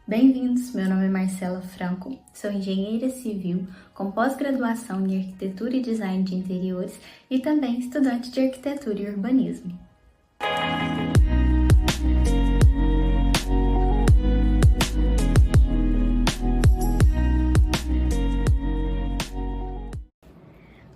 Bem-vindos, meu nome é Marcela Franco, sou engenheira civil com pós-graduação em arquitetura e design de interiores e também estudante de arquitetura e urbanismo.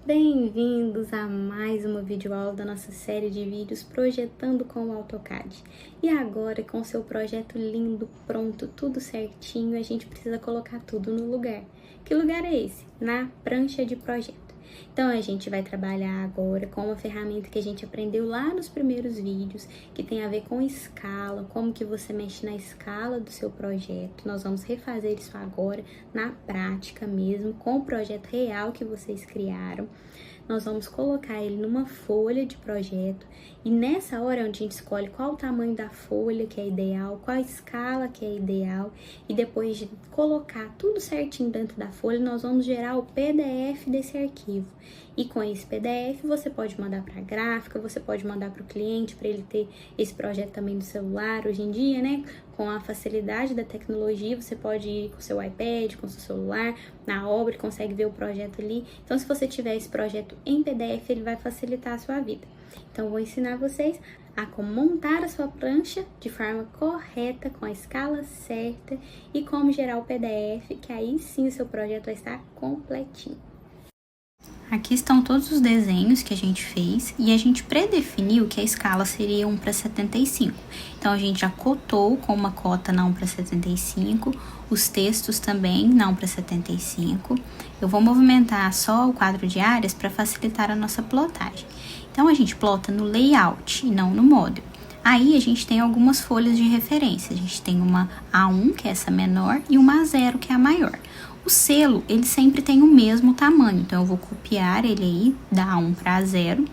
Bem-vindos a mais uma videoaula da nossa série de vídeos Projetando com o AutoCAD. E agora, com seu projeto lindo, pronto, tudo certinho, a gente precisa colocar tudo no lugar. Que lugar é esse? Na prancha de projeto. Então, a gente vai trabalhar agora com uma ferramenta que a gente aprendeu lá nos primeiros vídeos, que tem a ver com escala, como que você mexe na escala do seu projeto. Nós vamos refazer isso agora, na prática mesmo, com o projeto real que vocês criaram. Nós vamos colocar ele numa folha de projeto e nessa hora é onde a gente escolhe qual o tamanho da folha que é ideal, qual a escala que é ideal, e depois de colocar tudo certinho dentro da folha, nós vamos gerar o PDF desse arquivo. E com esse PDF você pode mandar para a gráfica, você pode mandar para o cliente para ele ter esse projeto também no celular. Hoje em dia, né, com a facilidade da tecnologia, você pode ir com o seu iPad, com o seu celular, na obra e consegue ver o projeto ali. Então, se você tiver esse projeto em PDF, ele vai facilitar a sua vida. Então, vou ensinar vocês a como montar a sua prancha de forma correta, com a escala certa e como gerar o PDF, que aí sim o seu projeto vai estar completinho. Aqui estão todos os desenhos que a gente fez e a gente predefiniu que a escala seria 1:75. Então, a gente já cotou com uma cota na 1:75, os textos também na 1:75. Eu vou movimentar só o quadro de áreas para facilitar a nossa plotagem. Então, a gente plota no layout e não no módulo. Aí, a gente tem algumas folhas de referência. A gente tem uma A1, que é essa menor, e uma A0, que é a maior. O selo, ele sempre tem o mesmo tamanho, então eu vou copiar ele aí, da A1 para A0,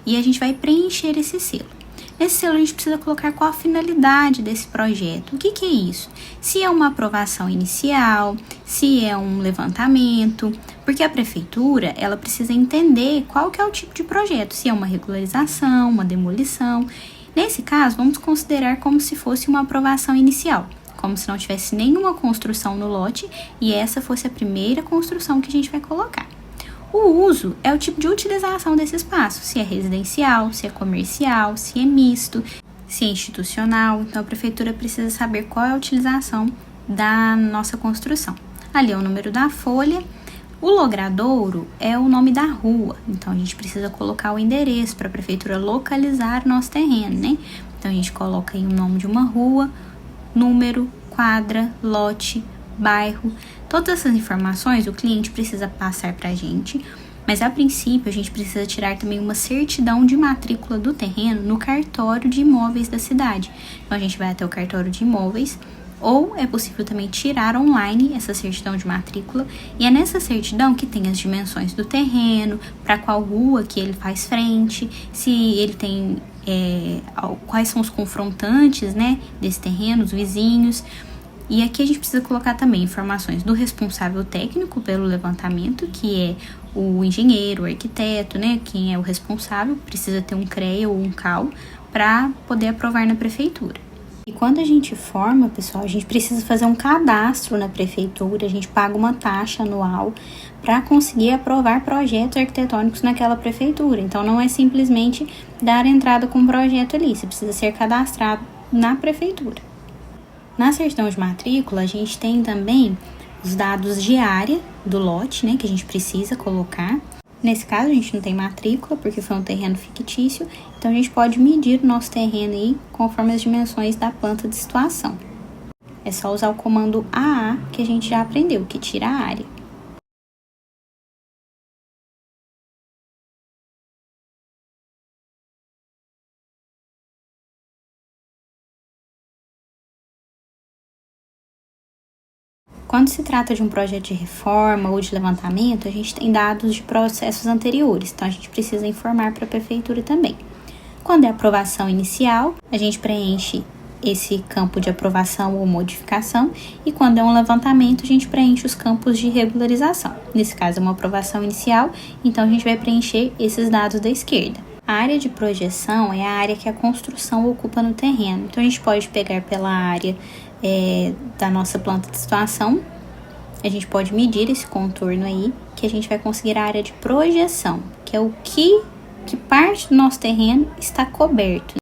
e a gente vai preencher esse selo. Nesse selo a gente precisa colocar qual a finalidade desse projeto. O que é isso? Se é uma aprovação inicial, se é um levantamento, porque a prefeitura, ela precisa entender qual que é o tipo de projeto, se é uma regularização, uma demolição. Nesse caso, vamos considerar como se fosse uma aprovação inicial, como se não tivesse nenhuma construção no lote e essa fosse a primeira construção que a gente vai colocar. O uso é o tipo de utilização desse espaço, se é residencial, se é comercial, se é misto, se é institucional. Então, a prefeitura precisa saber qual é a utilização da nossa construção. Ali é o número da folha. O logradouro é o nome da rua, então a gente precisa colocar o endereço para a prefeitura localizar o nosso terreno, né? Então, a gente coloca aí o nome de uma rua, número, quadra, lote, bairro. Todas essas informações o cliente precisa passar para a gente, mas a princípio a gente precisa tirar também uma certidão de matrícula do terreno no cartório de imóveis da cidade. Então, a gente vai até o cartório de imóveis, ou é possível também tirar online essa certidão de matrícula, e é nessa certidão que tem as dimensões do terreno, para qual rua que ele faz frente, se ele tem quais são os confrontantes, né, desse terreno, os vizinhos. E aqui a gente precisa colocar também informações do responsável técnico pelo levantamento, que é o engenheiro, o arquiteto, né, quem é o responsável, precisa ter um CREA ou um CAL para poder aprovar na prefeitura. E quando a gente forma, pessoal, a gente precisa fazer um cadastro na prefeitura, a gente paga uma taxa anual para conseguir aprovar projetos arquitetônicos naquela prefeitura. Então, não é simplesmente dar entrada com um projeto ali, você precisa ser cadastrado na prefeitura. Na certidão de matrícula, a gente tem também os dados de área do lote, né, que a gente precisa colocar. Nesse caso, a gente não tem matrícula, porque foi um terreno fictício, então a gente pode medir o nosso terreno aí conforme as dimensões da planta de situação. É só usar o comando AA, que a gente já aprendeu, que tira a área. Quando se trata de um projeto de reforma ou de levantamento, a gente tem dados de processos anteriores, então a gente precisa informar para a prefeitura também. Quando é aprovação inicial, a gente preenche esse campo de aprovação ou modificação, e quando é um levantamento, a gente preenche os campos de regularização. Nesse caso, é uma aprovação inicial, então a gente vai preencher esses dados da esquerda. A área de projeção é a área que a construção ocupa no terreno, então a gente pode pegar pela área da nossa planta de situação, a gente pode medir esse contorno aí, que a gente vai conseguir a área de projeção, que é o que parte do nosso terreno está coberto.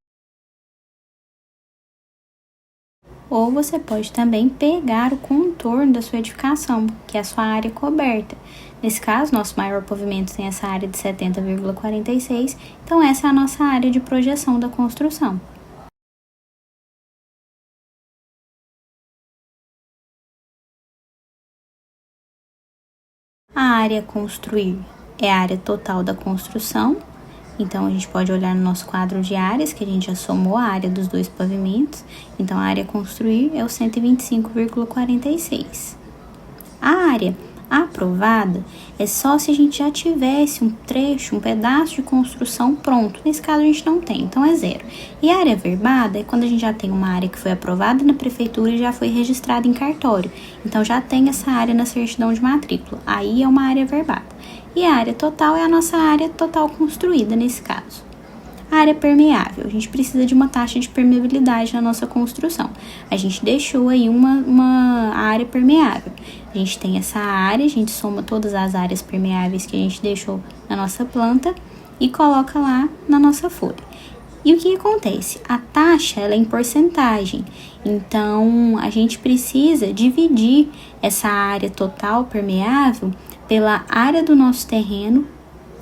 Ou você pode também pegar o contorno da sua edificação, que é a sua área coberta. Nesse caso, nosso maior pavimento tem essa área de 70,46, então essa é a nossa área de projeção da construção. A área a construir é a área total da construção. Então, a gente pode olhar no nosso quadro de áreas, que a gente já somou a área dos dois pavimentos. Então, a área a construir é o 125,46. A área aprovada é só se a gente já tivesse um trecho, um pedaço de construção pronto. Nesse caso, a gente não tem, então é 0. E a área verbada é quando a gente já tem uma área que foi aprovada na prefeitura e já foi registrada em cartório. Então, já tem essa área na certidão de matrícula. Aí é uma área verbada. E a área total é a nossa área total construída nesse caso. A área permeável, a gente precisa de uma taxa de permeabilidade na nossa construção. A gente deixou aí uma área permeável. A gente tem essa área, a gente soma todas as áreas permeáveis que a gente deixou na nossa planta e coloca lá na nossa folha. E o que acontece? A taxa ela é em porcentagem, então a gente precisa dividir essa área total permeável pela área do nosso terreno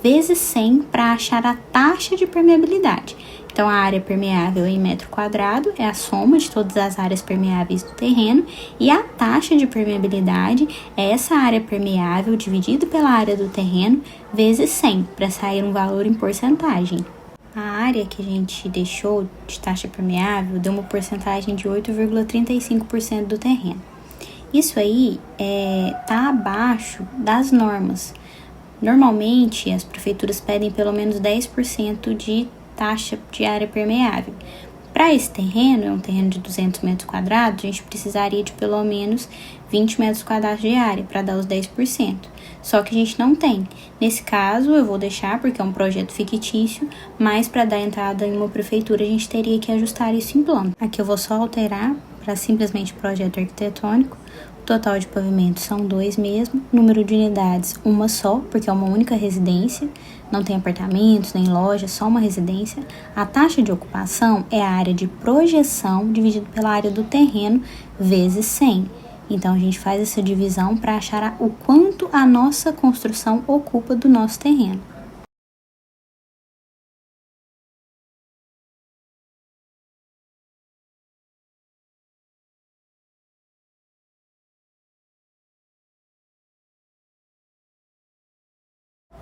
vezes 100 para achar a taxa de permeabilidade. Então, a área permeável em metro quadrado é a soma de todas as áreas permeáveis do terreno e a taxa de permeabilidade é essa área permeável dividida pela área do terreno vezes 100 para sair um valor em porcentagem. A área que a gente deixou de taxa permeável deu uma porcentagem de 8,35% do terreno. Isso aí tá abaixo das normas. Normalmente, as prefeituras pedem pelo menos 10% de taxa de área permeável. Para esse terreno, é um terreno de 200 metros quadrados, a gente precisaria de pelo menos 20 metros quadrados de área para dar os 10%. Só que a gente não tem. Nesse caso, eu vou deixar porque é um projeto fictício, mas para dar entrada em uma prefeitura, a gente teria que ajustar isso em plano. Aqui eu vou só alterar para simplesmente projeto arquitetônico. O total de pavimentos são 2 mesmo, número de unidades uma só, porque é uma única residência, não tem apartamentos nem lojas, só uma residência. A taxa de ocupação é a área de projeção dividido pela área do terreno vezes 100. Então a gente faz essa divisão para achar o quanto a nossa construção ocupa do nosso terreno.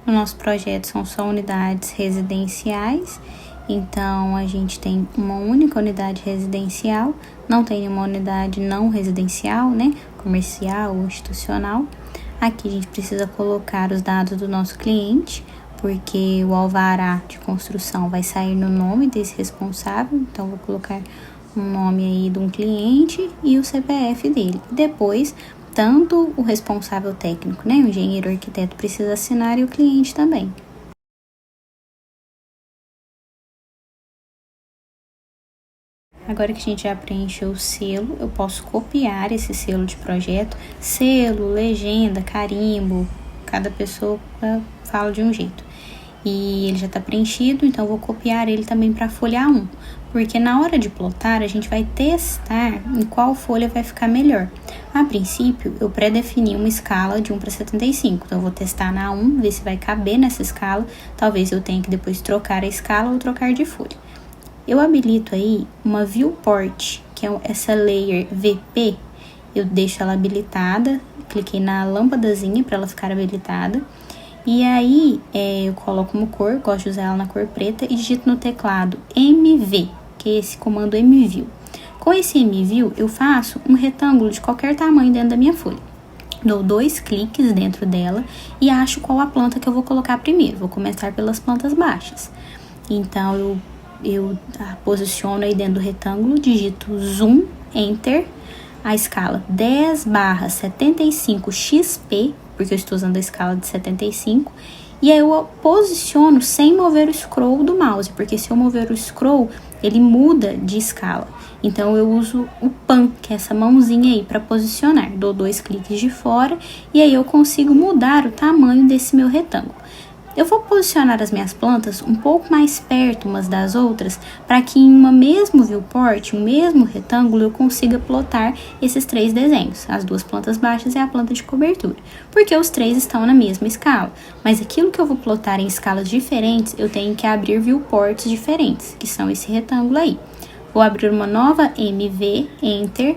No nosso projeto são só unidades residenciais, então a gente tem uma única unidade residencial, não tem nenhuma unidade não residencial, né, comercial ou institucional. Aqui a gente precisa colocar os dados do nosso cliente, porque o alvará de construção vai sair no nome desse responsável, então vou colocar um nome aí de um cliente e o CPF dele. Depois, tanto o responsável técnico, né, o engenheiro ou arquiteto precisa assinar e o cliente também. Agora que a gente já preencheu o selo, eu posso copiar esse selo de projeto, selo, legenda, carimbo, cada pessoa fala de um jeito. E ele já está preenchido, então eu vou copiar ele também para a folha 1, porque na hora de plotar a gente vai testar em qual folha vai ficar melhor. A princípio, eu pré-defini uma escala de 1 para 75, então eu vou testar na 1, ver se vai caber nessa escala, talvez eu tenha que depois trocar a escala ou trocar de folha. Eu habilito aí uma viewport, que é essa layer VP, eu deixo ela habilitada, cliquei na lâmpadazinha para ela ficar habilitada, e aí eu coloco como cor, gosto de usar ela na cor preta, e digito no teclado MV, que é esse comando MView. Com esse MView, eu faço um retângulo de qualquer tamanho dentro da minha folha. Dou 2 cliques dentro dela e acho qual a planta que eu vou colocar primeiro. Vou começar pelas plantas baixas. Então, eu posiciono aí dentro do retângulo, digito Zoom, Enter, a escala 10/75XP, porque eu estou usando a escala de 75, e aí eu posiciono sem mover o scroll do mouse, porque se eu mover o scroll, ele muda de escala. Então eu uso o pan, que é essa mãozinha aí para posicionar. Dou 2 cliques de fora e aí eu consigo mudar o tamanho desse meu retângulo. Eu vou posicionar as minhas plantas um pouco mais perto umas das outras, para que em uma mesmo viewport, um mesmo retângulo, eu consiga plotar esses 3 desenhos, as 2 plantas baixas e a planta de cobertura, porque os 3 estão na mesma escala, mas aquilo que eu vou plotar em escalas diferentes, eu tenho que abrir viewports diferentes, que são esse retângulo aí. Vou abrir uma nova MV, Enter,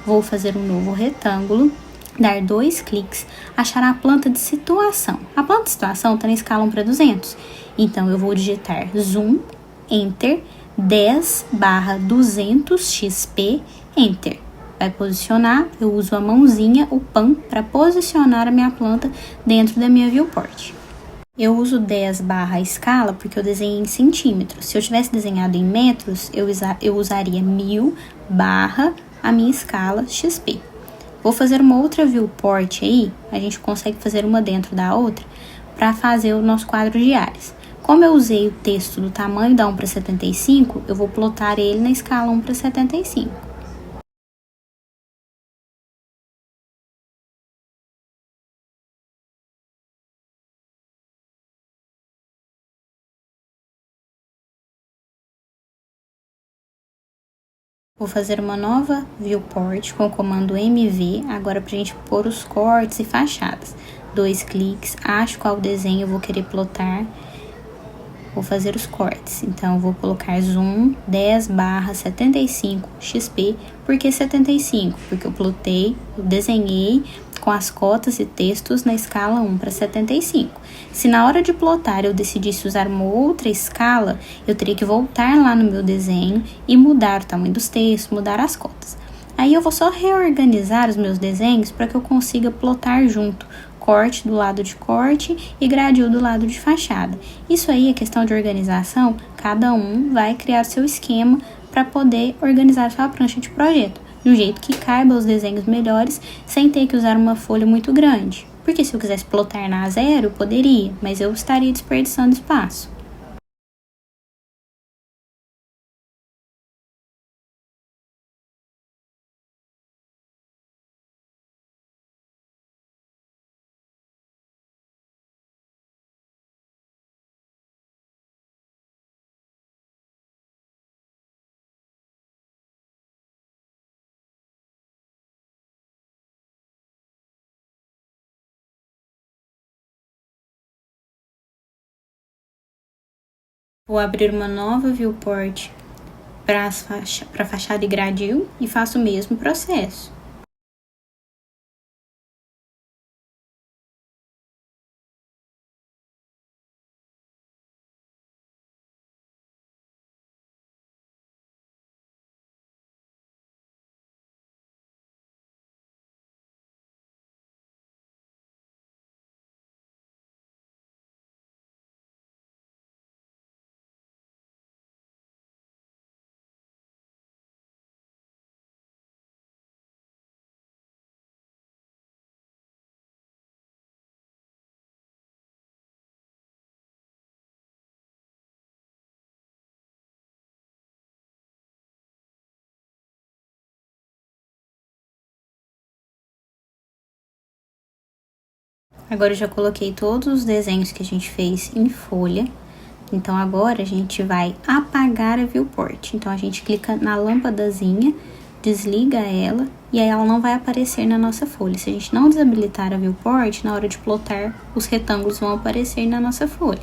vou fazer um novo retângulo, dar 2 cliques, achar a planta de situação. A planta de situação está na escala 1/200. Então, eu vou digitar Zoom, Enter, 10/200 XP, Enter. Vai posicionar, eu uso a mãozinha, o pan, para posicionar a minha planta dentro da minha viewport. Eu uso 10 barra escala porque eu desenhei em centímetros. Se eu tivesse desenhado em metros, eu usaria 1000 barra a minha escala XP. Vou fazer uma outra viewport aí, a gente consegue fazer uma dentro da outra, para fazer o nosso quadro de áreas. Como eu usei o texto do tamanho da 1/75, eu vou plotar ele na escala 1/75. Vou fazer uma nova viewport com o comando MV, agora para a gente pôr os cortes e fachadas. 2 cliques, acho qual desenho eu vou querer plotar, vou fazer os cortes. Então, vou colocar Zoom 10/75 XP, por que 75? Porque eu plotei, eu desenhei com as cotas e textos na escala 1/75. Se na hora de plotar eu decidisse usar uma outra escala, eu teria que voltar lá no meu desenho e mudar o tamanho dos textos, mudar as cotas. Aí eu vou só reorganizar os meus desenhos para que eu consiga plotar junto, corte do lado de corte e gradil do lado de fachada. Isso aí é questão de organização, cada um vai criar seu esquema para poder organizar sua prancha de projeto, de um jeito que caiba os desenhos melhores, sem ter que usar uma folha muito grande. Porque se eu quisesse plotar na A0, eu poderia, mas eu estaria desperdiçando espaço. Vou abrir uma nova viewport para fachada e gradil e faço o mesmo processo. Agora eu já coloquei todos os desenhos que a gente fez em folha. Então, agora a gente vai apagar a viewport. Então, a gente clica na lâmpadazinha, desliga ela e aí ela não vai aparecer na nossa folha. Se a gente não desabilitar a viewport, na hora de plotar, os retângulos vão aparecer na nossa folha.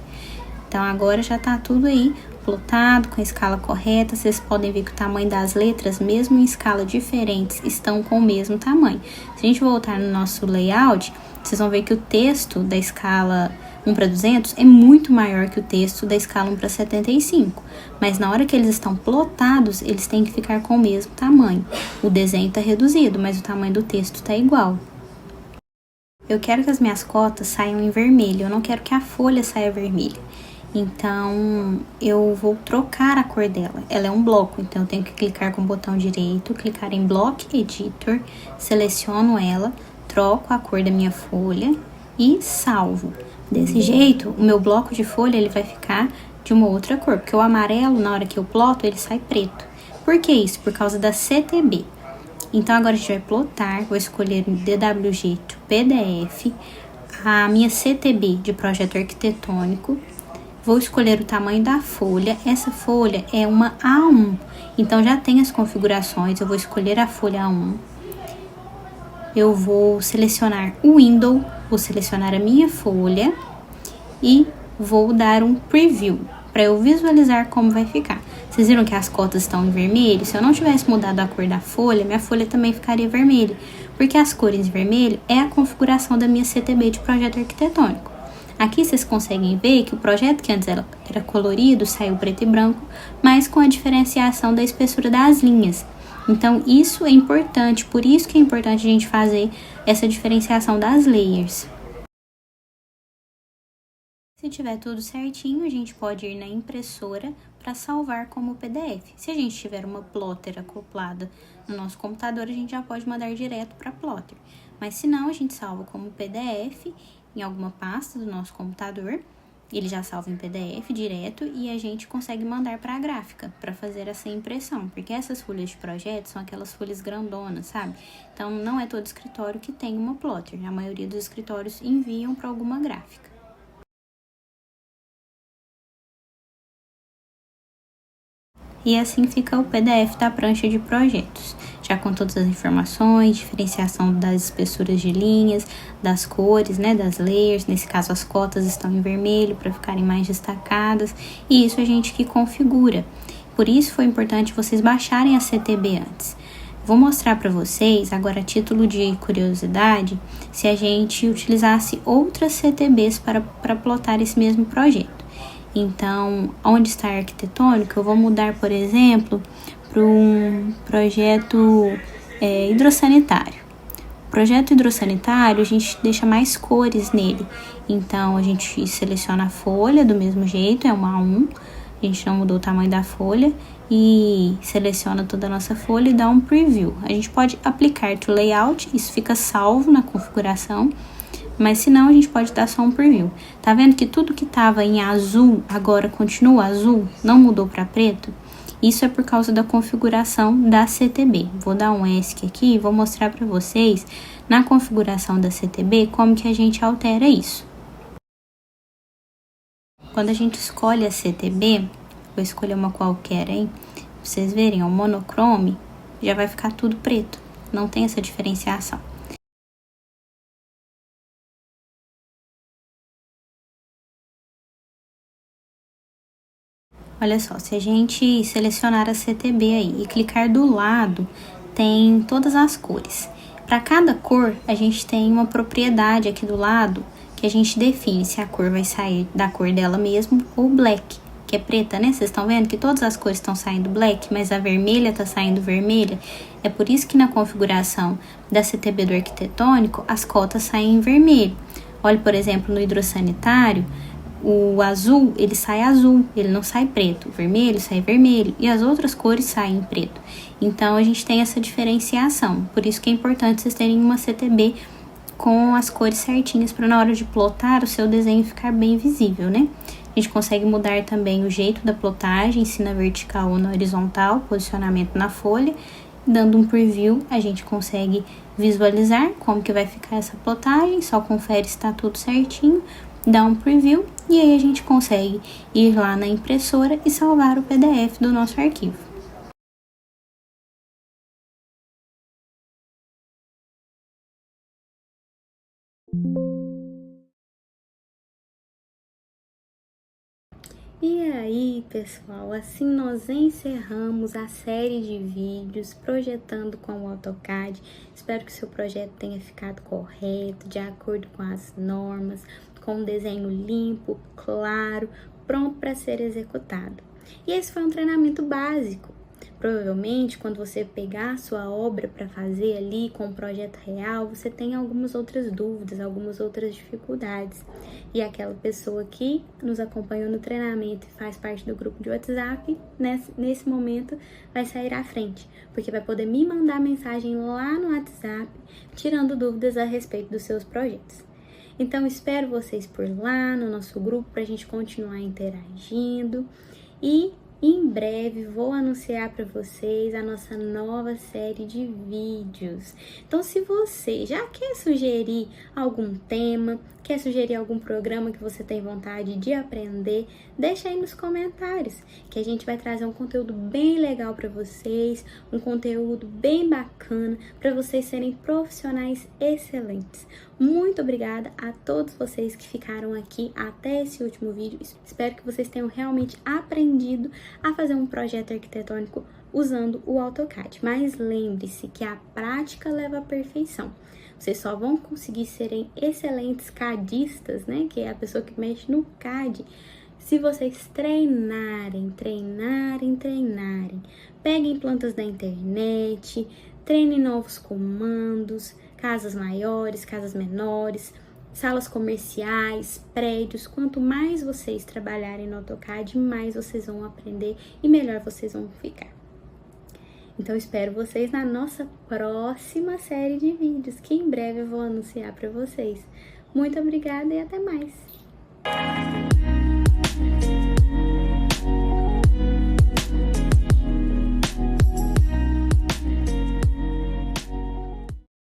Então, agora já tá tudo aí plotado, com a escala correta. Vocês podem ver que o tamanho das letras, mesmo em escala diferentes, estão com o mesmo tamanho. Se a gente voltar no nosso layout, vocês vão ver que o texto da escala 1/200 é muito maior que o texto da escala 1/75. Mas na hora que eles estão plotados, eles têm que ficar com o mesmo tamanho. O desenho está reduzido, mas o tamanho do texto está igual. Eu quero que as minhas cotas saiam em vermelho, eu não quero que a folha saia vermelha. Então, eu vou trocar a cor dela. Ela é um bloco, então eu tenho que clicar com o botão direito, clicar em Block Editor, seleciono ela, troco a cor da minha folha e salvo. Desse jeito, o meu bloco de folha ele vai ficar de uma outra cor, porque o amarelo, na hora que eu ploto, ele sai preto. Por que isso? Por causa da CTB. Então, agora a gente vai plotar, vou escolher um DWG to PDF, a minha CTB de projeto arquitetônico, vou escolher o tamanho da folha, essa folha é uma A1, então já tem as configurações, eu vou escolher a folha A1, eu vou selecionar o window, vou selecionar a minha folha e vou dar um preview, para eu visualizar como vai ficar. Vocês viram que as cotas estão em vermelho? Se eu não tivesse mudado a cor da folha, minha folha também ficaria vermelha, porque as cores em vermelho é a configuração da minha CTB de projeto arquitetônico. Aqui vocês conseguem ver que o projeto que antes era colorido saiu preto e branco, mas com a diferenciação da espessura das linhas. Então isso é importante, por isso que é importante a gente fazer essa diferenciação das layers. Se tiver tudo certinho, a gente pode ir na impressora para salvar como PDF. Se a gente tiver uma plotter acoplada no nosso computador, a gente já pode mandar direto para a plotter. Mas se não, a gente salva como PDF em alguma pasta do nosso computador. Ele já salva em PDF direto e a gente consegue mandar para a gráfica para fazer essa impressão. Porque essas folhas de projeto são aquelas folhas grandonas, sabe? Então, não é todo escritório que tem uma plotter. A maioria dos escritórios enviam para alguma gráfica. E assim fica o PDF da prancha de projetos, já com todas as informações, diferenciação das espessuras de linhas, das cores, né, das layers. Nesse caso, as cotas estão em vermelho para ficarem mais destacadas, e isso a gente que configura. Por isso foi importante vocês baixarem a CTB antes. Vou mostrar para vocês, agora a título de curiosidade, se a gente utilizasse outras CTBs para plotar esse mesmo projeto. Então, onde está arquitetônico, eu vou mudar, por exemplo, para um projeto hidrossanitário. Projeto hidrossanitário, a gente deixa mais cores nele. Então, a gente seleciona a folha do mesmo jeito, é uma A1. A gente não mudou o tamanho da folha e seleciona toda a nossa folha e dá um preview. A gente pode aplicar to layout, isso fica salvo na configuração. Mas se não, a gente pode dar só um preview. Tá vendo que tudo que tava em azul agora continua azul? Não mudou para preto? Isso é por causa da configuração da CTB. Vou dar um ESC aqui e vou mostrar para vocês na configuração da CTB como que a gente altera isso. Quando a gente escolhe a CTB, vou escolher uma qualquer aí, pra vocês verem, o monochrome já vai ficar tudo preto. Não tem essa diferenciação. Olha só, se a gente selecionar a CTB aí e clicar do lado, tem todas as cores. Para cada cor, a gente tem uma propriedade aqui do lado que a gente define se a cor vai sair da cor dela mesmo ou black, que é preta, né? Vocês estão vendo que todas as cores estão saindo black, mas a vermelha está saindo vermelha. É por isso que na configuração da CTB do arquitetônico, as cotas saem em vermelho. Olha, por exemplo, no hidrossanitário, o azul, ele sai azul, ele não sai preto. O vermelho sai vermelho e as outras cores saem preto. Então, a gente tem essa diferenciação. Por isso que é importante vocês terem uma CTB com as cores certinhas para na hora de plotar o seu desenho ficar bem visível, né? A gente consegue mudar também o jeito da plotagem, se na vertical ou na horizontal, posicionamento na folha. Dando um preview, a gente consegue visualizar como que vai ficar essa plotagem, só confere se está tudo certinho. Dá um preview e aí a gente consegue ir lá na impressora e salvar o PDF do nosso arquivo. E aí, pessoal, assim nós encerramos a série de vídeos projetando com o AutoCAD. Espero que o seu projeto tenha ficado correto, de acordo com as normas, com um desenho limpo, claro, pronto para ser executado. E esse foi um treinamento básico. Provavelmente, quando você pegar a sua obra para fazer ali com um projeto real, você tem algumas outras dúvidas, algumas outras dificuldades. E aquela pessoa que nos acompanhou no treinamento e faz parte do grupo de WhatsApp, nesse momento vai sair à frente, porque vai poder me mandar mensagem lá no WhatsApp, tirando dúvidas a respeito dos seus projetos. Então, espero vocês por lá no nosso grupo para a gente continuar interagindo e E em breve vou anunciar para vocês a nossa nova série de vídeos. Então, se você já quer sugerir algum tema, quer sugerir algum programa que você tem vontade de aprender, deixa aí nos comentários, que a gente vai trazer um conteúdo bem legal para vocês, um conteúdo bem bacana para vocês serem profissionais excelentes. Muito obrigada a todos vocês que ficaram aqui até esse último vídeo. Espero que vocês tenham realmente aprendido a fazer um projeto arquitetônico usando o AutoCAD. Mas lembre-se que a prática leva à perfeição. Vocês só vão conseguir serem excelentes cadistas, né? Que é a pessoa que mexe no CAD, se vocês treinarem. Peguem plantas da internet, treinem novos comandos, casas maiores, casas menores, salas comerciais, prédios. Quanto mais vocês trabalharem no AutoCAD, mais vocês vão aprender e melhor vocês vão ficar. Então, espero vocês na nossa próxima série de vídeos, que em breve eu vou anunciar para vocês. Muito obrigada e até mais!